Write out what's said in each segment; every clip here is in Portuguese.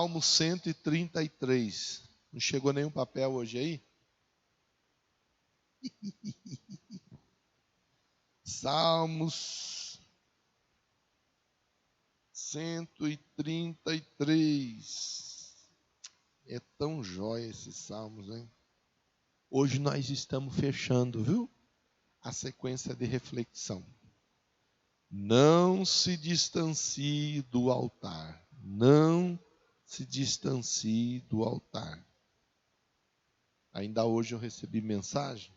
Salmo 133. Não chegou nenhum papel hoje aí? Salmos 133. É tão jóia esses salmos, hein? Hoje nós estamos fechando, viu? A sequência de reflexão. Não se distancie do altar. Não se distancie do altar. Ainda hoje eu recebi mensagem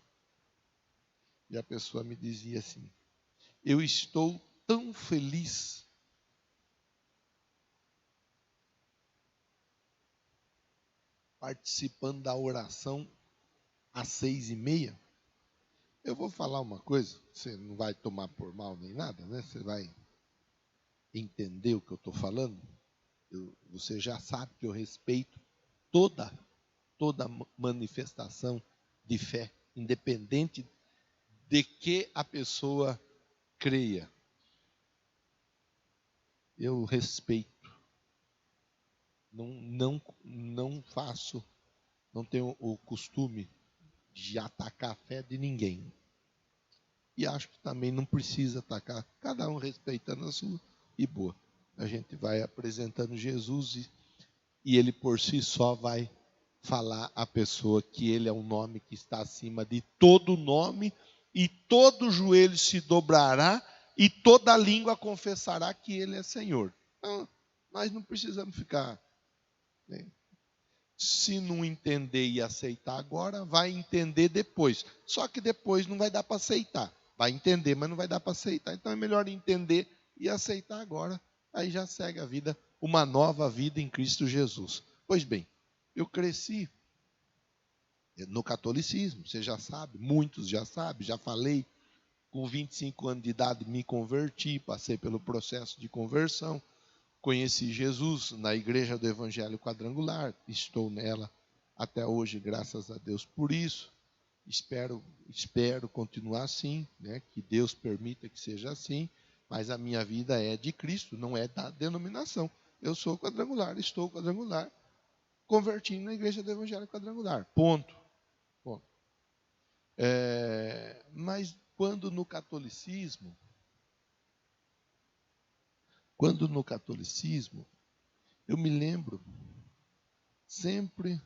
e a pessoa me dizia assim: eu estou tão feliz participando da oração às 6:30. Eu vou falar uma coisa, você não vai tomar por mal nem nada, né? Você vai entender o que eu estou falando. Você já sabe que eu respeito toda manifestação de fé, independente de que a pessoa creia. Eu respeito. Não faço, não tenho o costume de atacar a fé de ninguém. E acho que também não precisa atacar, cada um respeitando a sua e boa. A gente vai apresentando Jesus e ele por si só vai falar à pessoa que ele é um nome que está acima de todo nome e todo joelho se dobrará e toda língua confessará que ele é Senhor. Então, nós não precisamos ficar, né? Se não entender e aceitar agora, vai entender depois. Só que depois não vai dar para aceitar. Vai entender, mas não vai dar para aceitar. Então é melhor entender e aceitar agora. Aí já segue a vida, uma nova vida em Cristo Jesus. Pois bem, eu cresci no catolicismo, você já sabe, muitos já sabem, já falei. Com 25 anos de idade me converti, passei pelo processo de conversão. Conheci Jesus na Igreja do Evangelho Quadrangular, estou nela até hoje, graças a Deus por isso. Espero continuar assim, né? Que Deus permita que seja assim, mas a minha vida é de Cristo, não é da denominação. Eu sou quadrangular, estou quadrangular, convertindo na Igreja do Evangelho Quadrangular, ponto. Mas quando no catolicismo, eu me lembro sempre,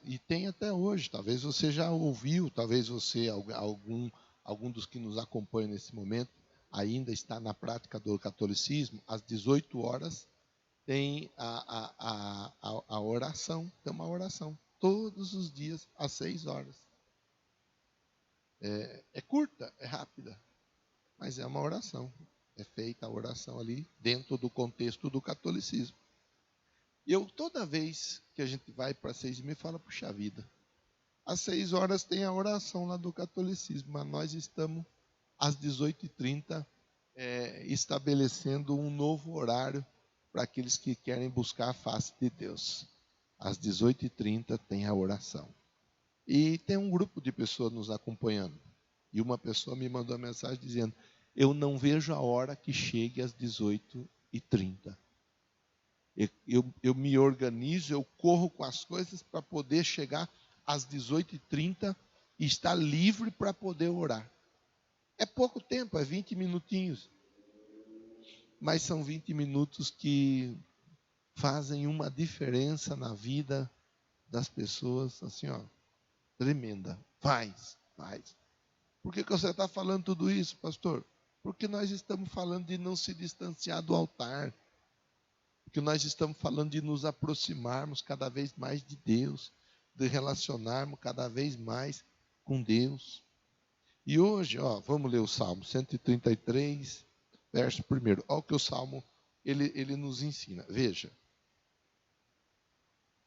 e tem até hoje, talvez você já ouviu, talvez você, algum dos que nos acompanham nesse momento, ainda está na prática do catolicismo, às 18 horas tem a oração, tem uma oração, todos os dias, às 6 horas. É curta, é rápida, mas é uma oração. É feita a oração ali dentro do contexto do catolicismo. E eu, toda vez que a gente vai para 6:30, fala, puxa vida, às 6 horas tem a oração lá do catolicismo, mas nós estamos às 18:30 estabelecendo um novo horário para aqueles que querem buscar a face de Deus. Às 18:30 tem a oração. E tem um grupo de pessoas nos acompanhando. E uma pessoa me mandou uma mensagem dizendo: eu não vejo a hora que chegue às 18:30. Eu me organizo, eu corro com as coisas para poder chegar às 18:30 e estar livre para poder orar. É pouco tempo, é 20 minutinhos. Mas são 20 minutos que fazem uma diferença na vida das pessoas, assim, ó, tremenda. Faz. Por que você está falando tudo isso, pastor? Porque nós estamos falando de não se distanciar do altar. Porque nós estamos falando de nos aproximarmos cada vez mais de Deus, de relacionarmos cada vez mais com Deus. E hoje, vamos ler o Salmo 133, verso 1. Olha o que o Salmo ele nos ensina. Veja.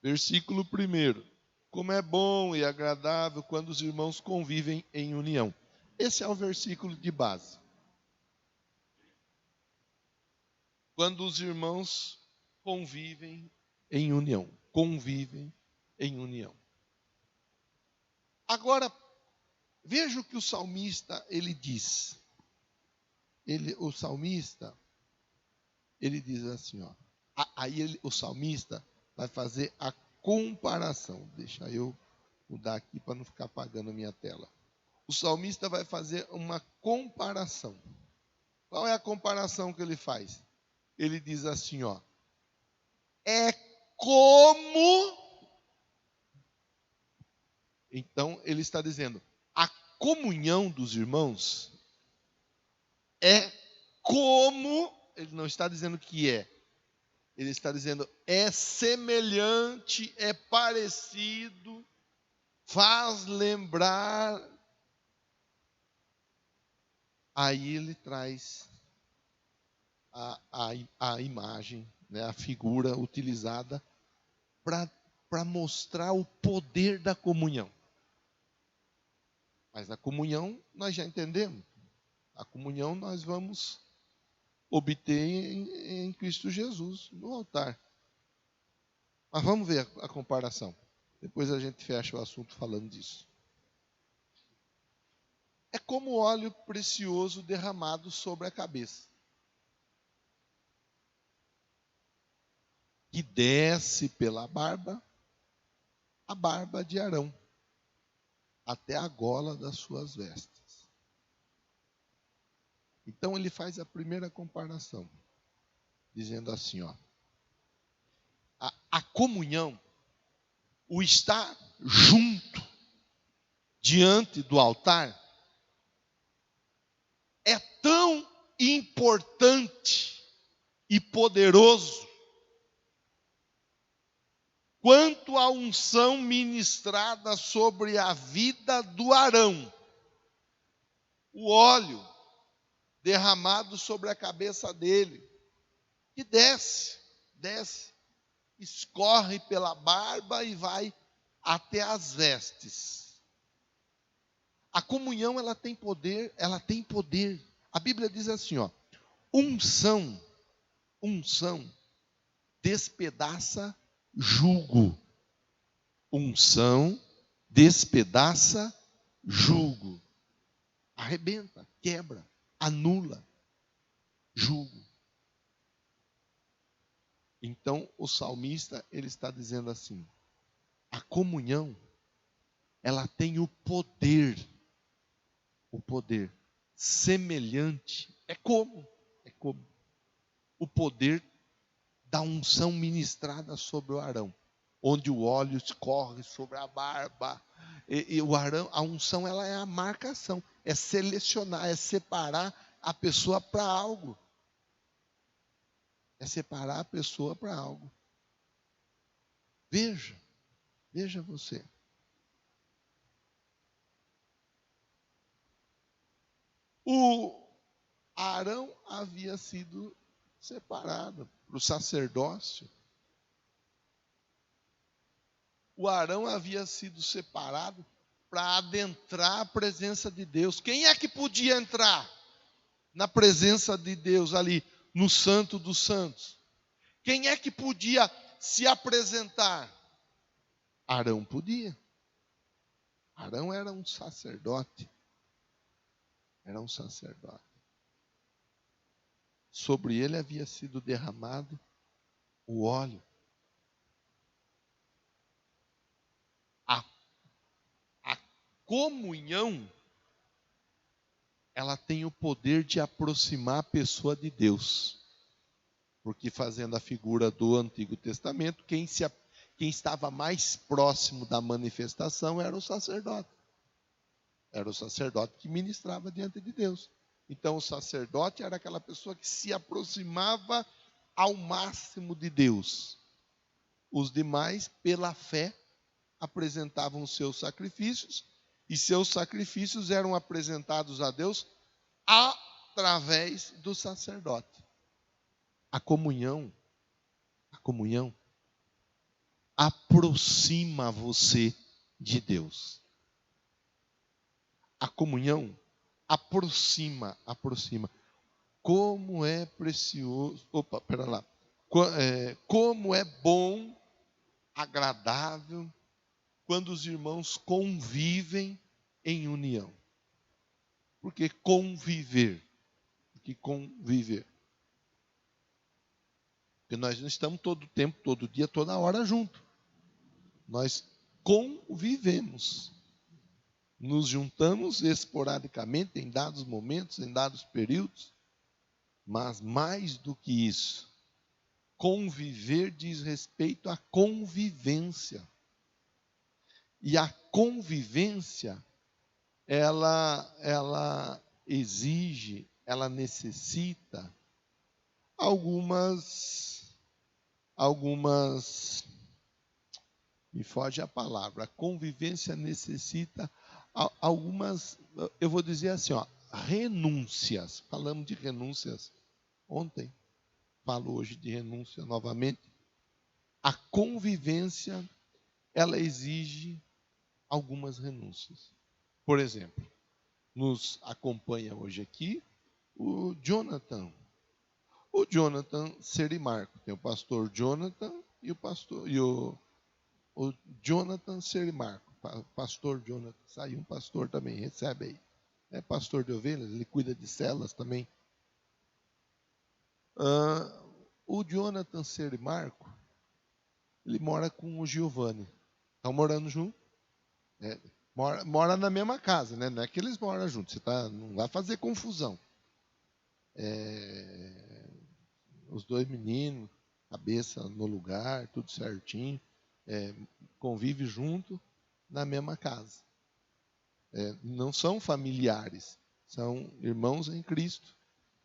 Versículo 1. Como é bom e agradável quando os irmãos convivem em união. Esse é o versículo de base. Quando os irmãos convivem em união. Convivem em união. Agora, veja o que o salmista ele diz. O salmista, ele diz assim, Aí o salmista vai fazer a comparação. Deixa eu mudar aqui para não ficar apagando a minha tela. O salmista vai fazer uma comparação. Qual é a comparação que ele faz? Ele diz assim, ó: é como... Então, ele está dizendo, a comunhão dos irmãos é como... Ele não está dizendo que é. Ele está dizendo, é semelhante, é parecido, faz lembrar. Aí ele traz a imagem, né, a figura utilizada para mostrar o poder da comunhão. Mas a comunhão nós já entendemos. A comunhão nós vamos obter em Cristo Jesus, no altar. Mas vamos ver a comparação. Depois a gente fecha o assunto falando disso. É como óleo precioso derramado sobre a cabeça, que desce pela barba, a barba de Arão, até a gola das suas vestes. Então ele faz a primeira comparação, dizendo assim, ó: a comunhão, o estar junto diante do altar, é tão importante e poderoso quanto a unção ministrada sobre a vida do Arão, o óleo derramado sobre a cabeça dele, que desce, escorre pela barba e vai até as vestes. A comunhão, ela tem poder. A Bíblia diz assim, ó: unção despedaça jugo. Unção despedaça jugo. Arrebenta, quebra, anula jugo. Então o salmista, ele está dizendo assim: a comunhão, ela tem o poder semelhante, é como o poder da unção ministrada sobre o Arão, onde o óleo escorre sobre a barba. E o Arão, a unção, ela é a marcação, é selecionar, é separar a pessoa para algo. É separar a pessoa para algo. Veja você. O Arão havia sido separado para o sacerdócio. O Arão havia sido separado para adentrar a presença de Deus. Quem é que podia entrar na presença de Deus ali, no Santo dos Santos? Quem é que podia se apresentar? Arão podia. Arão era um sacerdote. Sobre ele havia sido derramado o óleo. A comunhão, ela tem o poder de aproximar a pessoa de Deus. Porque, fazendo a figura do Antigo Testamento, quem estava mais próximo da manifestação era o sacerdote. Era o sacerdote que ministrava diante de Deus. Então o sacerdote era aquela pessoa que se aproximava ao máximo de Deus. Os demais, pela fé, apresentavam seus sacrifícios, e seus sacrifícios eram apresentados a Deus através do sacerdote. A comunhão aproxima você de Deus. A comunhão aproxima. Como é precioso. Como é bom, agradável, quando os irmãos convivem em união. Porque conviver. Porque nós não estamos todo o tempo, todo dia, toda hora junto. Nós convivemos. Nos juntamos esporadicamente, em dados momentos, em dados períodos. Mas mais do que isso, conviver diz respeito à convivência. E a convivência, ela exige, ela necessita algumas, me foge a palavra, a convivência necessita algumas, eu vou dizer assim, renúncias. Falamos de renúncias ontem, falo hoje de renúncia novamente. A convivência, ela exige algumas renúncias. Por exemplo, nos acompanha hoje aqui o Jonathan. O Jonathan Serimarco. Tem o pastor Jonathan e o Jonathan Serimarco. Pastor Jonathan. Saiu um pastor também, recebe aí. É pastor de ovelhas, ele cuida de celas também. O Jonathan Serimarco, ele mora com o Giovanni. Estão morando junto? Mora na mesma casa, né? Não é que eles moram juntos. Não vai fazer confusão. Os dois meninos, cabeça no lugar, tudo certinho, convive junto na mesma casa. Não são familiares, são irmãos em Cristo,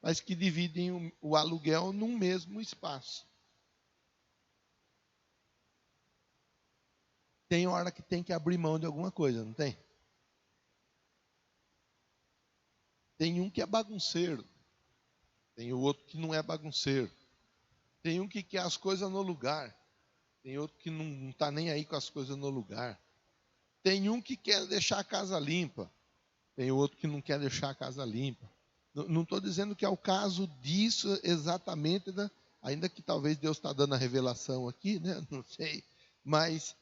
mas que dividem o aluguel num mesmo espaço. Tem hora que tem que abrir mão de alguma coisa, não tem? Tem um que é bagunceiro, tem o outro que não é bagunceiro. Tem um que quer as coisas no lugar, tem outro que não está nem aí com as coisas no lugar. Tem um que quer deixar a casa limpa, tem outro que não quer deixar a casa limpa. Não estou dizendo que é o caso disso exatamente, né? Ainda que talvez Deus está dando a revelação aqui, né? Não sei. Mas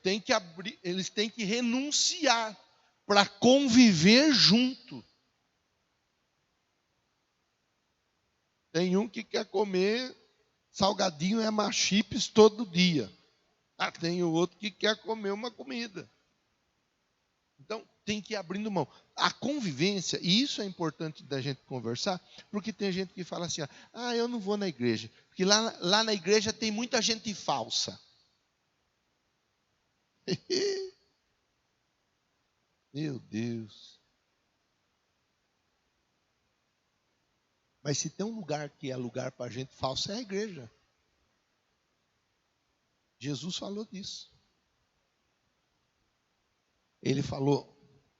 tem que abrir, eles têm que renunciar para conviver junto. Tem um que quer comer salgadinho e chips todo dia. Tem o outro que quer comer uma comida. Então, tem que ir abrindo mão. A convivência, e isso é importante da gente conversar, porque tem gente que fala assim, eu não vou na igreja, porque lá na igreja tem muita gente falsa. Meu Deus. Mas se tem um lugar que é lugar para gente falsa, é a igreja. Jesus falou disso. Ele falou,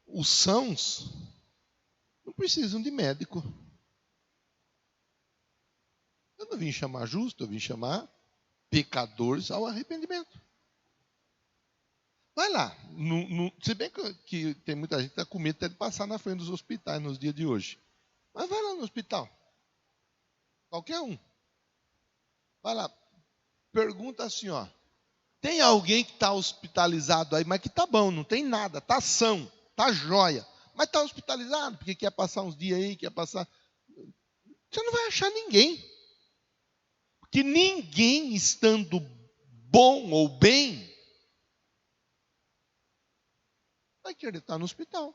os sãos não precisam de médico. Eu não vim chamar justo, eu vim chamar pecadores ao arrependimento. Vai lá. Se bem que tem muita gente que está com medo até de passar na frente dos hospitais nos dias de hoje. Mas vai lá no hospital. Qualquer um. Vai lá. Pergunta assim, tem alguém que está hospitalizado aí, mas que está bom, não tem nada, está são, está jóia. Mas está hospitalizado, porque quer passar uns dias aí, quer passar... Você não vai achar ninguém. Porque ninguém estando bom ou bem, vai querer estar no hospital.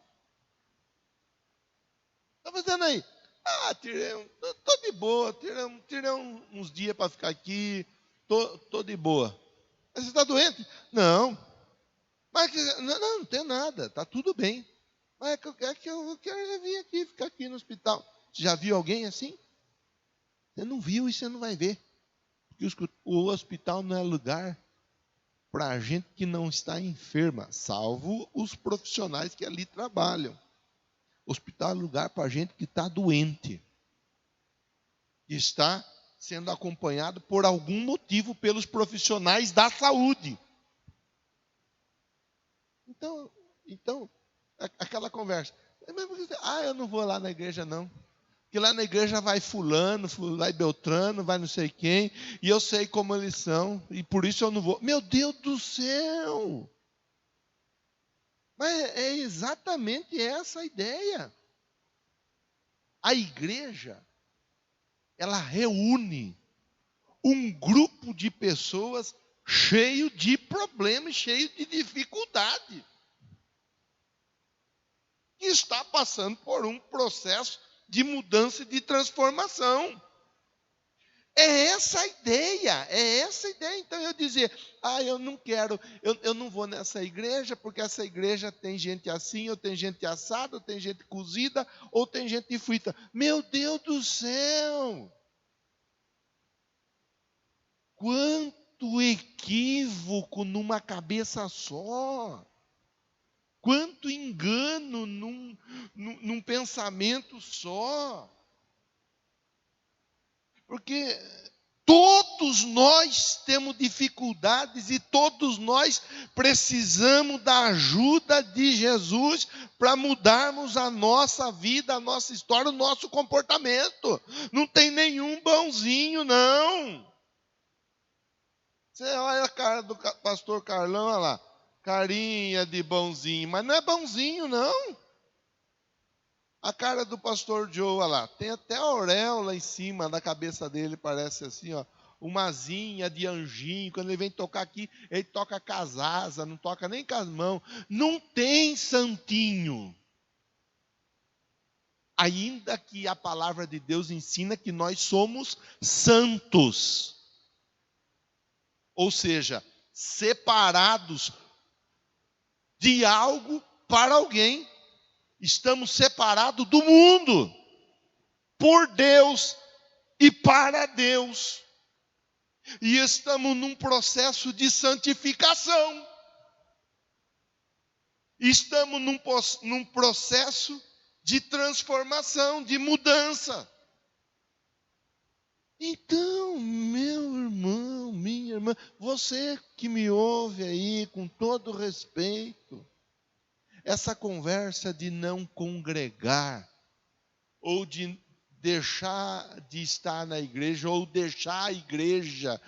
Está fazendo aí? Estou de boa, tirei uns dias para ficar aqui, estou de boa. Mas você está doente? Não. Mas não tem nada, está tudo bem. Mas é que eu quero vir aqui, ficar aqui no hospital. Você já viu alguém assim? Você não viu e você não vai ver. Porque o hospital não é lugar para gente que não está enferma, salvo os profissionais que ali trabalham. O hospital é lugar para gente que está doente, que está sendo acompanhado por algum motivo pelos profissionais da saúde. Então aquela conversa. Eu não vou lá na igreja não. Porque lá na igreja vai fulano, vai Beltrano, vai não sei quem, e eu sei como eles são, e por isso eu não vou. Meu Deus do céu! Mas é exatamente essa a ideia. A igreja, ela reúne um grupo de pessoas cheio de problemas, cheio de dificuldade, que está passando por um processo de mudança e de transformação. É essa a ideia, é essa a ideia. Então eu dizer, eu não quero, eu não vou nessa igreja, porque essa igreja tem gente assim, ou tem gente assada, ou tem gente cozida, ou tem gente frita. Meu Deus do céu! Quanto equívoco numa cabeça só! Quanto engano num pensamento só! Porque todos nós temos dificuldades e todos nós precisamos da ajuda de Jesus para mudarmos a nossa vida, a nossa história, o nosso comportamento. Não tem nenhum bonzinho, não. Você olha a cara do pastor Carlão, olha lá, carinha de bonzinho, mas não é bonzinho, não. A cara do pastor Joe, olha lá, tem até a auréola em cima da cabeça dele, parece assim, ó, uma asinha de anjinho. Quando ele vem tocar aqui, ele toca com as asas, não toca nem com as mãos. Não tem santinho. Ainda que a palavra de Deus ensina que nós somos santos. Ou seja, separados de algo para alguém. Estamos separados do mundo, por Deus e para Deus. E estamos num processo de santificação. Estamos num processo de transformação, de mudança. Então, meu irmão, minha irmã, você que me ouve aí com todo respeito, essa conversa de não congregar, ou de deixar de estar na igreja, ou deixar a igreja,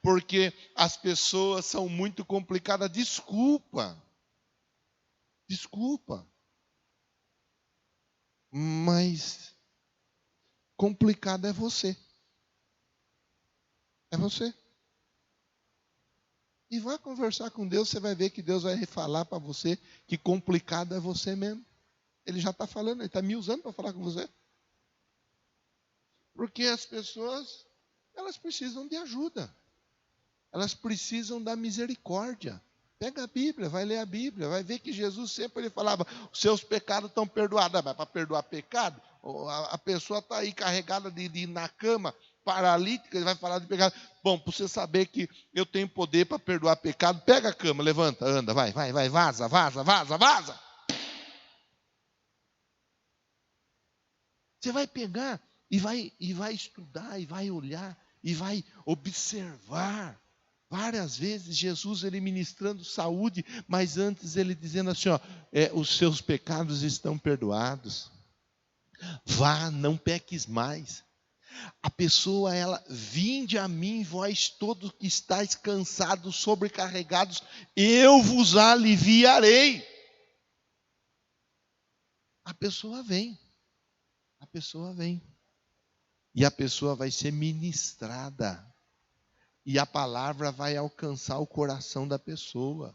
porque as pessoas são muito complicadas. Desculpa. Mas complicado é você. É você. E vá conversar com Deus, você vai ver que Deus vai falar para você que complicado é você mesmo. Ele já está falando, ele está me usando para falar com você. Porque as pessoas, elas precisam de ajuda. Elas precisam da misericórdia. Pega a Bíblia, vai ler a Bíblia, vai ver que Jesus sempre ele falava, os seus pecados estão perdoados. Mas para perdoar pecado, a pessoa está aí carregada na cama, paralítica, ele vai falar de pecado. Bom, para você saber que eu tenho poder para perdoar pecado, pega a cama, levanta, anda, vai, vaza. Você vai pegar e vai estudar, e vai olhar, e vai observar. Várias vezes Jesus ele ministrando saúde, mas antes ele dizendo assim, os seus pecados estão perdoados. Vá, não peques mais. A pessoa, vinde a mim, vós todos que estáis cansados, sobrecarregados, eu vos aliviarei. A pessoa vem. E a pessoa vai ser ministrada. E a palavra vai alcançar o coração da pessoa.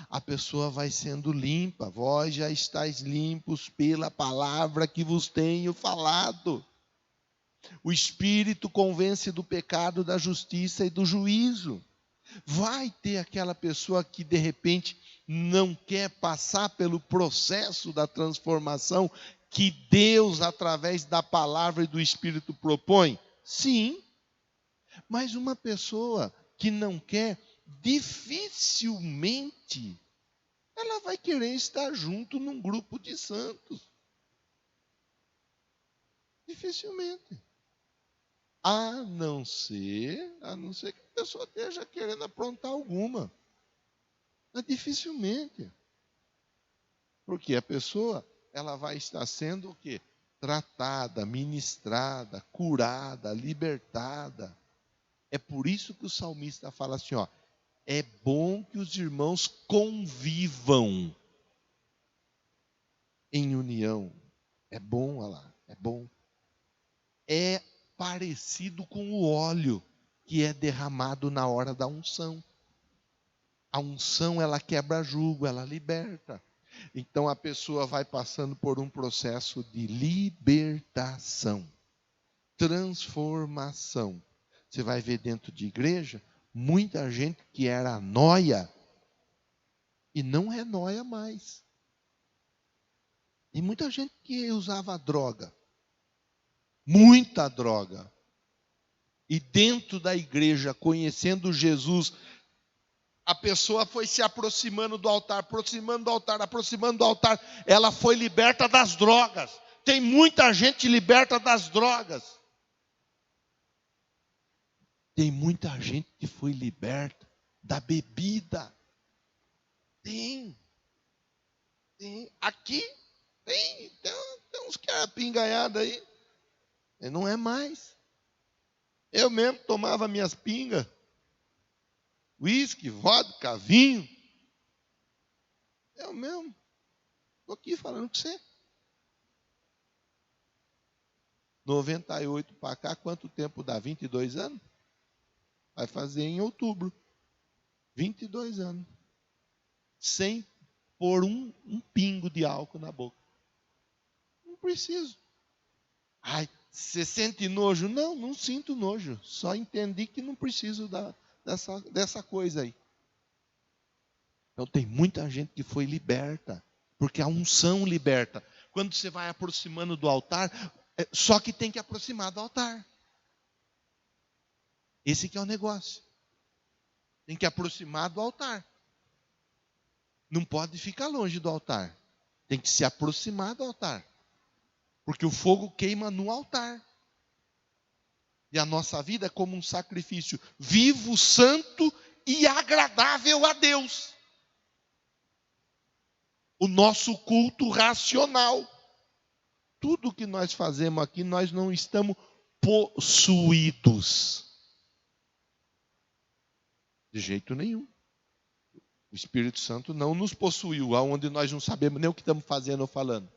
A pessoa vai sendo limpa. Vós já estáis limpos pela palavra que vos tenho falado. O Espírito convence do pecado, da justiça e do juízo. Vai ter aquela pessoa que de repente não quer passar pelo processo da transformação que Deus, através da palavra e do Espírito, propõe? Sim. Mas uma pessoa que não quer, dificilmente ela vai querer estar junto num grupo de santos. Dificilmente. A não ser que a pessoa esteja querendo aprontar alguma. Mas dificilmente. Porque a pessoa, ela vai estar sendo o quê? Tratada, ministrada, curada, libertada. É por isso que o salmista fala assim, é bom que os irmãos convivam em união. É bom, olha lá, é bom. É parecido com o óleo que é derramado na hora da unção. A unção, ela quebra jugo, ela liberta. Então a pessoa vai passando por um processo de libertação, transformação. Você vai ver dentro de igreja, muita gente que era nóia e não é nóia mais. E muita gente que usava droga, muita droga. E dentro da igreja, conhecendo Jesus, a pessoa foi se aproximando do altar, aproximando do altar, aproximando do altar. Ela foi liberta das drogas. Tem muita gente liberta das drogas. Tem muita gente que foi liberta da bebida. Tem. Aqui tem uns que é pingaiada aí. E não é mais. Eu mesmo tomava minhas pingas. Uísque, vodka, vinho. Eu mesmo. Estou aqui falando com você. 98 para cá, quanto tempo dá? 22 anos? Vai fazer em outubro. 22 anos. Sem pôr um pingo de álcool na boca. Não preciso. Ai, você sente nojo? Não, não sinto nojo. Só entendi que não preciso dessa coisa aí. Então tem muita gente que foi liberta, porque a unção liberta. Quando você vai aproximando do altar, só que tem que aproximar do altar. Esse que é o negócio. Tem que aproximar do altar. Não pode ficar longe do altar. Tem que se aproximar do altar. Porque o fogo queima no altar. E a nossa vida é como um sacrifício vivo, santo e agradável a Deus. O nosso culto racional. Tudo que nós fazemos aqui, nós não estamos possuídos. De jeito nenhum. O Espírito Santo não nos possuiu, aonde nós não sabemos nem o que estamos fazendo ou falando.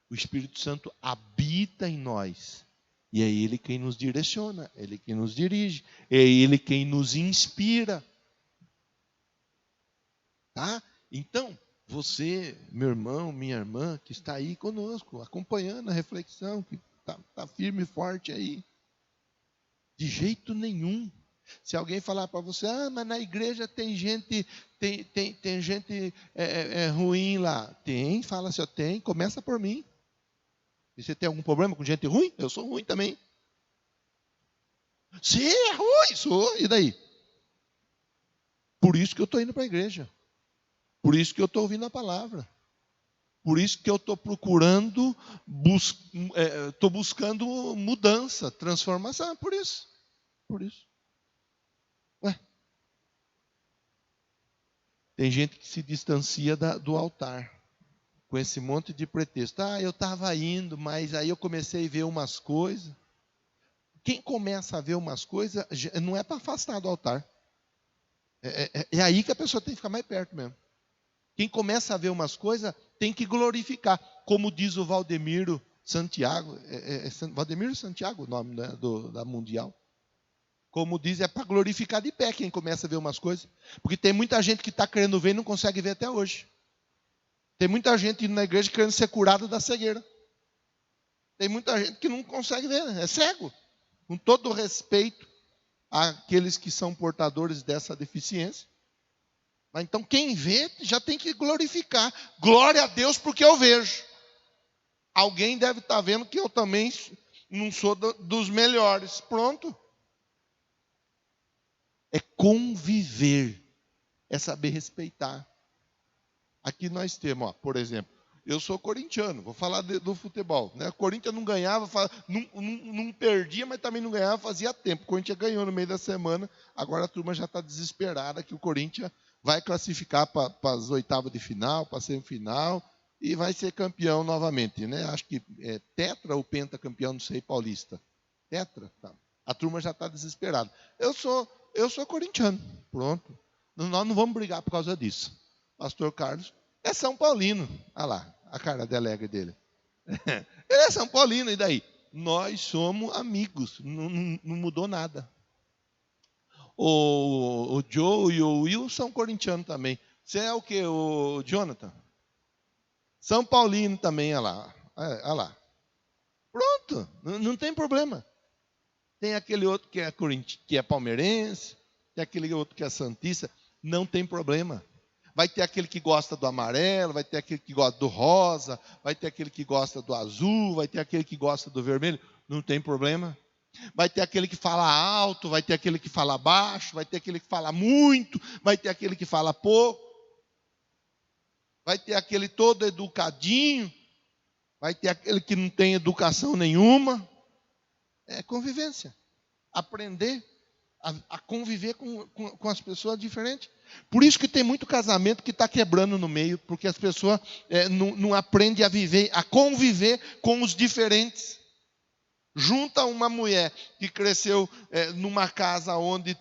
O Espírito Santo habita em nós. E é Ele quem nos direciona, é Ele quem nos dirige, é Ele quem nos inspira. Tá? Então, você, meu irmão, minha irmã, que está aí conosco, acompanhando a reflexão, que está firme e forte aí. De jeito nenhum. Se alguém falar para você, mas na igreja tem gente, tem gente ruim lá. Tem, fala assim, tem, começa por mim. E você tem algum problema com gente ruim? Eu sou ruim também. Você é ruim? Sou, e daí? Por isso que eu estou indo para a igreja. Por isso que eu estou ouvindo a palavra. Por isso que eu estou procurando, estou buscando mudança, transformação. Por isso. Ué. Tem gente que se distancia do altar. Com esse monte de pretexto. Eu estava indo, mas aí eu comecei a ver umas coisas. Quem começa a ver umas coisas, não é para afastar do altar. É aí que a pessoa tem que ficar mais perto mesmo. Quem começa a ver umas coisas, tem que glorificar. Como diz o Valdemiro Santiago. Valdemiro Santiago, o nome, né, da Mundial. Como diz, é para glorificar de pé quem começa a ver umas coisas. Porque tem muita gente que está querendo ver e não consegue ver até hoje. Tem muita gente indo na igreja querendo ser curada da cegueira. Tem muita gente que não consegue ver, é cego. Com todo respeito àqueles que são portadores dessa deficiência. Mas então quem vê já tem que glorificar. Glória a Deus porque eu vejo. Alguém deve estar vendo que eu também não sou dos melhores. Pronto. É conviver. É saber respeitar. Aqui nós temos, por exemplo, eu sou corintiano, vou falar do futebol. Né? O Corinthians não ganhava, não perdia, mas também não ganhava fazia tempo. O Corinthians ganhou no meio da semana, agora a turma já está desesperada que o Corinthians vai classificar para as oitavas de final, para a semifinal, e vai ser campeão novamente. Né? Acho que é tetra ou pentacampeão, não sei, paulista. Tetra? Tá. A turma já está desesperada. Eu sou corintiano, pronto. Nós não vamos brigar por causa disso. Pastor Carlos São Paulino. Olha lá, a cara de alegre dele. Ele é São Paulino, e daí? nós somos amigos, não mudou nada. O Joe e o Will são corintianos também. Você é o que, o Jonathan? São Paulino também, olha lá. Olha lá. Pronto, não tem problema. Tem aquele outro que é palmeirense, tem aquele outro que é santista, não tem problema. Vai ter aquele que gosta do amarelo, vai ter aquele que gosta do rosa, vai ter aquele que gosta do azul, vai ter aquele que gosta do vermelho, não tem problema. Vai ter aquele que fala alto, vai ter aquele que fala baixo, vai ter aquele que fala muito, vai ter aquele que fala pouco, vai ter aquele todo educadinho, vai ter aquele que não tem educação nenhuma. É convivência. Aprender a conviver com as pessoas diferentes. Por isso que tem muito casamento que está quebrando no meio, porque as pessoas não aprendem a viver, a conviver com os diferentes. Junta uma mulher que cresceu numa casa onde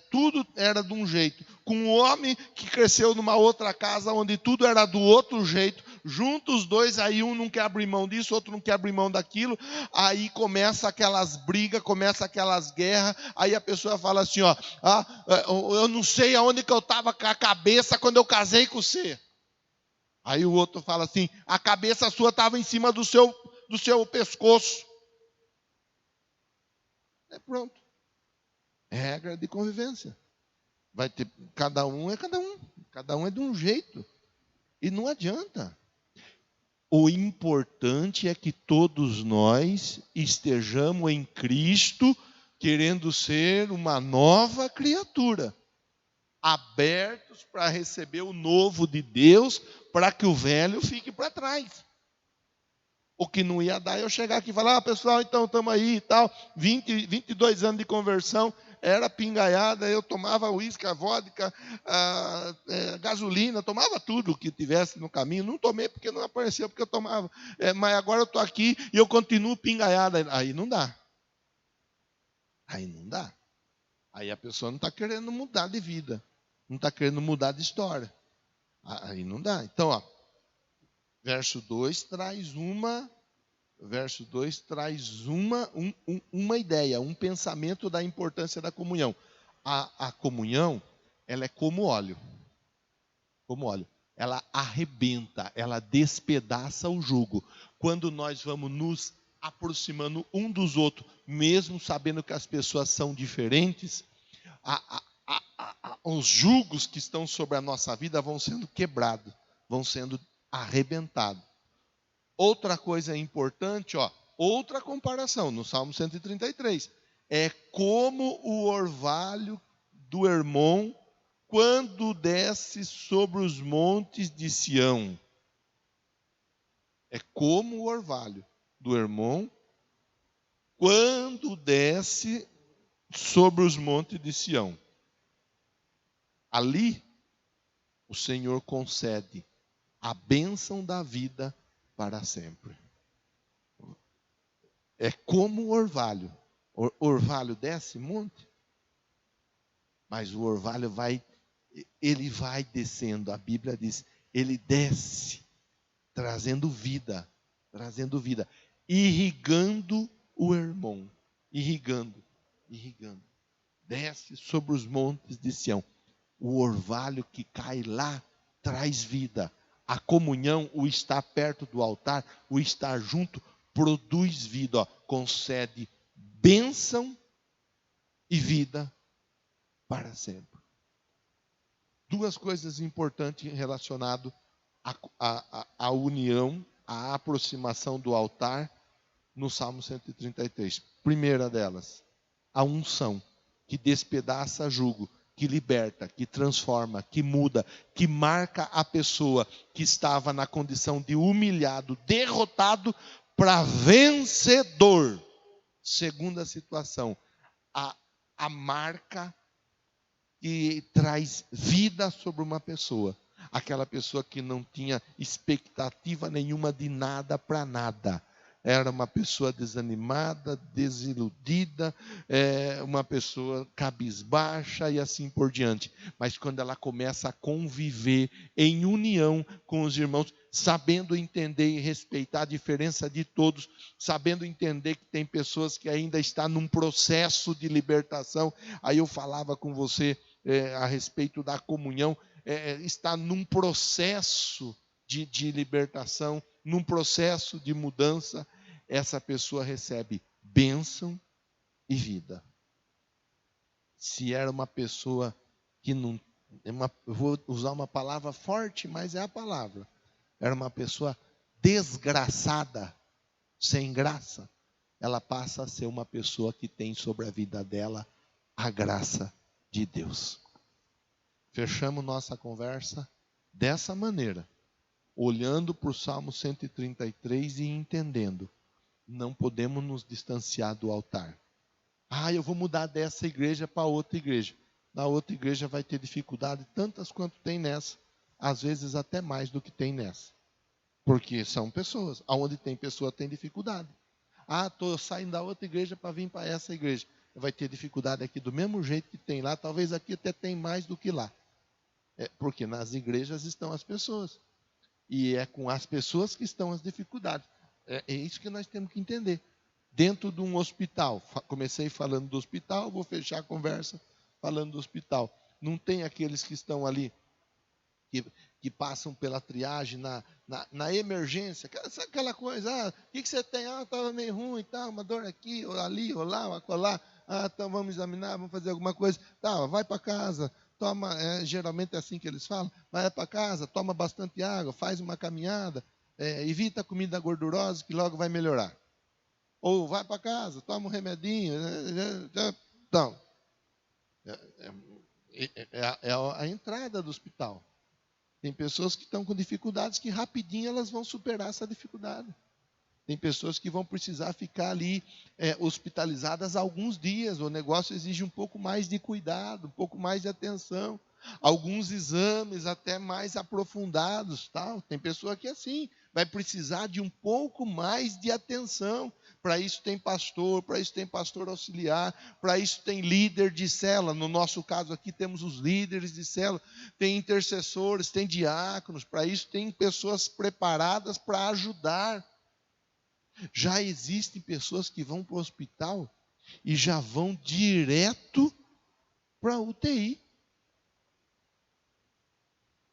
tudo era de um jeito, com um homem que cresceu numa outra casa onde tudo era do outro jeito, junta os dois, aí um não quer abrir mão disso, outro não quer abrir mão daquilo, aí começa aquelas brigas, começa aquelas guerras, aí a pessoa fala assim, ó, eu não sei aonde que eu estava com a cabeça quando eu casei com você. Aí o outro fala assim, a cabeça sua estava em cima do seu pescoço. Pronto. Regra de convivência. Vai ter, cada um é de um jeito. E não adianta. O importante é que todos nós estejamos em Cristo, querendo ser uma nova criatura, abertos para receber o novo de Deus, para que o velho fique para trás. O que não ia dar eu chegar aqui e falar, pessoal, então estamos aí e tal, 22 anos de conversão, era pingaiada, eu tomava uísque, vodka, gasolina, tomava tudo que tivesse no caminho, não tomei porque não apareceu, porque eu tomava, mas agora eu estou aqui e eu continuo pingaiada, aí não dá. Aí a pessoa não está querendo mudar de vida, não está querendo mudar de história, aí não dá. Então, ó, Verso 2 traz uma ideia, um pensamento da importância da comunhão. A comunhão, ela é como óleo. Como óleo. Ela arrebenta, ela despedaça o jugo. Quando nós vamos nos aproximando um dos outros, mesmo sabendo que as pessoas são diferentes, os jugos que estão sobre a nossa vida vão sendo quebrados, vão sendo arrebentado. Outra coisa importante, outra comparação, no Salmo 133. É como o orvalho do Hermon quando desce sobre os montes de Sião. É como o orvalho do Hermon quando desce sobre os montes de Sião. Ali, o Senhor concede a bênção da vida para sempre. É como o orvalho. O orvalho desce monte, mas o orvalho vai descendo. A Bíblia diz, ele desce, trazendo vida, irrigando o Hermon, irrigando. Desce sobre os montes de Sião. O orvalho que cai lá traz vida. A comunhão, o estar perto do altar, o estar junto, produz vida, concede bênção e vida para sempre. Duas coisas importantes relacionadas à união, à aproximação do altar no Salmo 133. Primeira delas, a unção, que despedaça jugo, que liberta, que transforma, que muda, que marca a pessoa que estava na condição de humilhado, derrotado, para vencedor. Segunda situação, a marca que traz vida sobre uma pessoa. Aquela pessoa que não tinha expectativa nenhuma de nada para nada. era uma pessoa desanimada, desiludida, uma pessoa cabisbaixa e assim por diante. Mas quando ela começa a conviver em união com os irmãos, sabendo entender e respeitar a diferença de todos, sabendo entender que tem pessoas que ainda estão num processo de libertação. Aí eu falava com você a respeito da comunhão, está num processo de libertação, num processo de mudança, essa pessoa recebe bênção e vida. Se era uma pessoa que não... eu vou usar uma palavra forte, mas é a palavra. Era uma pessoa desgraçada, sem graça. Ela passa a ser uma pessoa que tem sobre a vida dela a graça de Deus. Fechamos nossa conversa dessa maneira, olhando para o Salmo 133 e entendendo. Não podemos nos distanciar do altar. Eu vou mudar dessa igreja para outra igreja. Na outra igreja vai ter dificuldade tantas quanto tem nessa. Às vezes até mais do que tem nessa. Porque são pessoas. Aonde tem pessoa tem dificuldade. Estou saindo da outra igreja para vir para essa igreja. Vai ter dificuldade aqui do mesmo jeito que tem lá. Talvez aqui até tem mais do que lá. Porque nas igrejas estão as pessoas. E é com as pessoas que estão as dificuldades. É isso que nós temos que entender. Dentro de um hospital, comecei falando do hospital, vou fechar a conversa falando do hospital. Não tem aqueles que estão ali, que passam pela triagem na emergência, aquela coisa, o que você tem? Estava meio ruim, uma dor aqui, ou ali, ou lá, ou acolá. Então vamos examinar, vamos fazer alguma coisa. Vai para casa, toma, geralmente é assim que eles falam, vai para casa, toma bastante água, faz uma caminhada, evita a comida gordurosa que logo vai melhorar. Ou vai para casa, toma um remedinho. Então, é a entrada do hospital. Tem pessoas que estão com dificuldades que rapidinho elas vão superar essa dificuldade. Tem pessoas que vão precisar ficar ali hospitalizadas alguns dias. O negócio exige um pouco mais de cuidado, um pouco mais de atenção. Alguns exames até mais aprofundados. Tem pessoa que assim, vai precisar de um pouco mais de atenção. Para isso tem pastor, para isso tem pastor auxiliar, para isso tem líder de célula. No nosso caso aqui temos os líderes de célula, tem intercessores, tem diáconos, para isso tem pessoas preparadas para ajudar. Já existem pessoas que vão para o hospital e já vão direto para a UTI.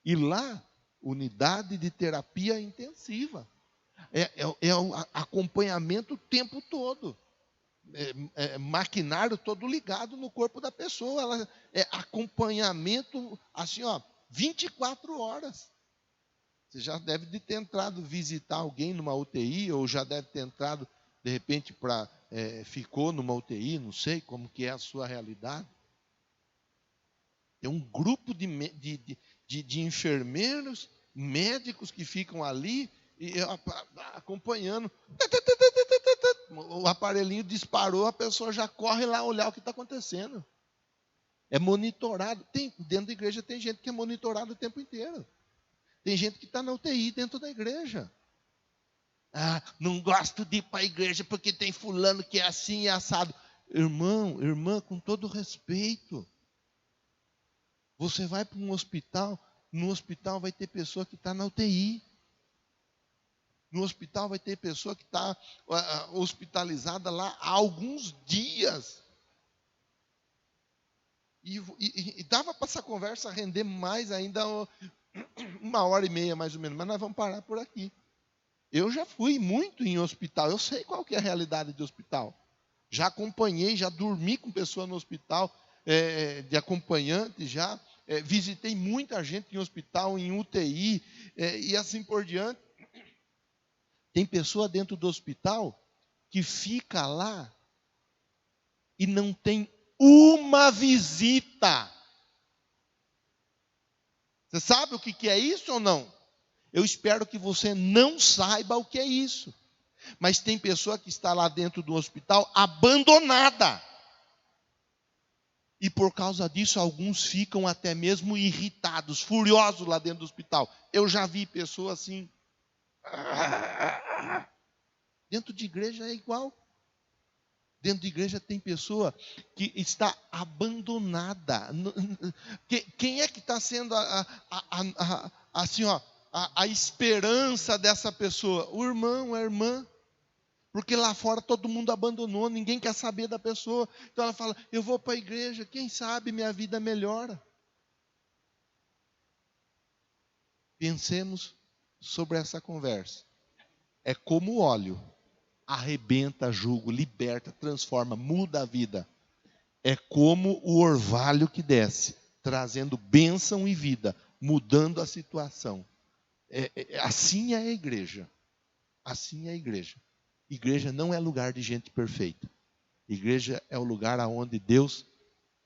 E lá, unidade de terapia intensiva. É um acompanhamento o tempo todo. Maquinário todo ligado no corpo da pessoa. É acompanhamento, assim, 24 horas. Você já deve ter entrado visitar alguém numa UTI, ou já deve ter entrado, de repente, ficou numa UTI, não sei como que é a sua realidade. Tem um grupo de enfermeiros, médicos que ficam ali, acompanhando. O aparelhinho disparou, a pessoa já corre lá olhar o que está acontecendo. É monitorado. Dentro da igreja tem gente que é monitorado o tempo inteiro. Tem gente que está na UTI dentro da igreja. Não gosto de ir para a igreja porque tem fulano que é assim e assado. Irmão, irmã, com todo respeito. Você vai para um hospital, no hospital vai ter pessoa que está na UTI. No hospital vai ter pessoa que está hospitalizada lá há alguns dias. E dava para essa conversa render mais ainda 1h30 mais ou menos, mas nós vamos parar por aqui. Eu já fui muito em hospital, eu sei qual que é a realidade de hospital. Já acompanhei, já dormi com pessoa no hospital, de acompanhante, já visitei muita gente em hospital, em UTI, e assim por diante. Tem pessoa dentro do hospital que fica lá e não tem uma visita. Você sabe o que é isso ou não? Eu espero que você não saiba o que é isso. Mas tem pessoa que está lá dentro do hospital abandonada. E por causa disso, alguns ficam até mesmo irritados, furiosos lá dentro do hospital. Eu já vi pessoas assim. Dentro de igreja é igual. Dentro de igreja tem pessoa que está abandonada. Quem é que está sendo assim, a esperança dessa pessoa? O irmão, a irmã. Porque lá fora todo mundo abandonou, ninguém quer saber da pessoa. Então ela fala, eu vou para a igreja, quem sabe minha vida melhora. Pensemos sobre essa conversa. É como o óleo. Arrebenta, julgo, liberta, transforma, muda a vida. É como o orvalho que desce, trazendo bênção e vida, mudando a situação. Assim é a igreja. Assim é a igreja. Igreja não é lugar de gente perfeita. Igreja é o lugar onde Deus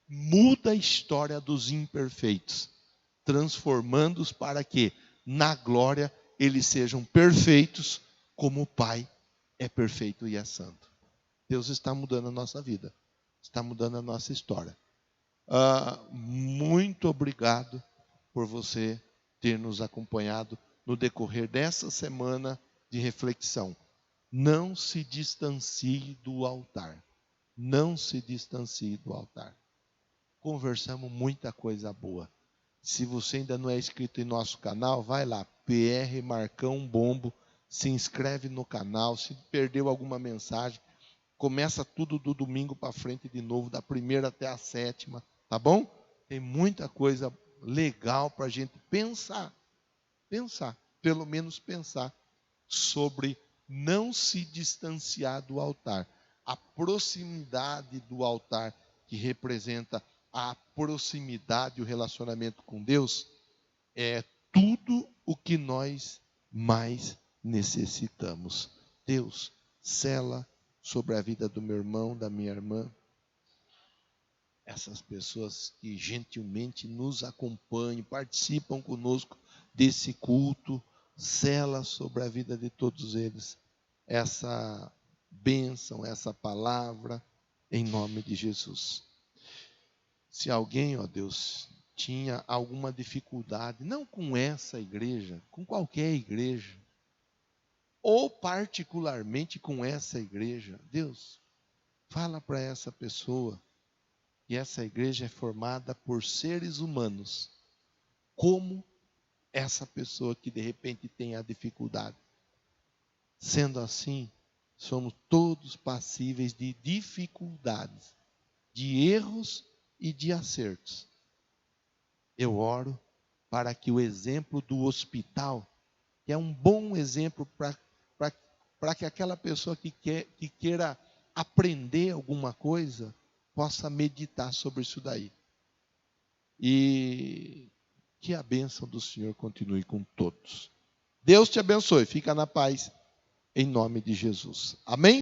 muda a história dos imperfeitos, transformando-os para que, na glória, eles sejam perfeitos, como o Pai é perfeito e é santo. Deus está mudando a nossa vida, está mudando a nossa história. Muito obrigado por você ter nos acompanhado no decorrer dessa semana de reflexão. Não se distancie do altar. Não se distancie do altar. Conversamos muita coisa boa. Se você ainda não é inscrito em nosso canal, vai lá, PR Marcão Bombo, se inscreve no canal. Se perdeu alguma mensagem, começa tudo do domingo para frente de novo, da primeira até a sétima, tá bom? Tem muita coisa legal para a gente pensar, pelo menos pensar sobre não se distanciar do altar. A proximidade do altar, que representa a proximidade e o relacionamento com Deus, é tudo o que nós mais necessitamos. Deus, sela sobre a vida do meu irmão, da minha irmã, essas pessoas que gentilmente nos acompanham, participam conosco desse culto, sela sobre a vida de todos eles essa bênção, essa palavra, em nome de Jesus. Se alguém, ó Deus, tinha alguma dificuldade, não com essa igreja, com qualquer igreja, ou particularmente com essa igreja, Deus, fala para essa pessoa que essa igreja é formada por seres humanos, como essa pessoa que de repente tem a dificuldade. Sendo assim, somos todos passíveis de dificuldades, de erros e de acertos. Eu oro para que o exemplo do hospital, que é um bom exemplo para que aquela pessoa que queira aprender alguma coisa, possa meditar sobre isso daí. E que a bênção do Senhor continue com todos. Deus te abençoe. Fica na paz, em nome de Jesus. Amém?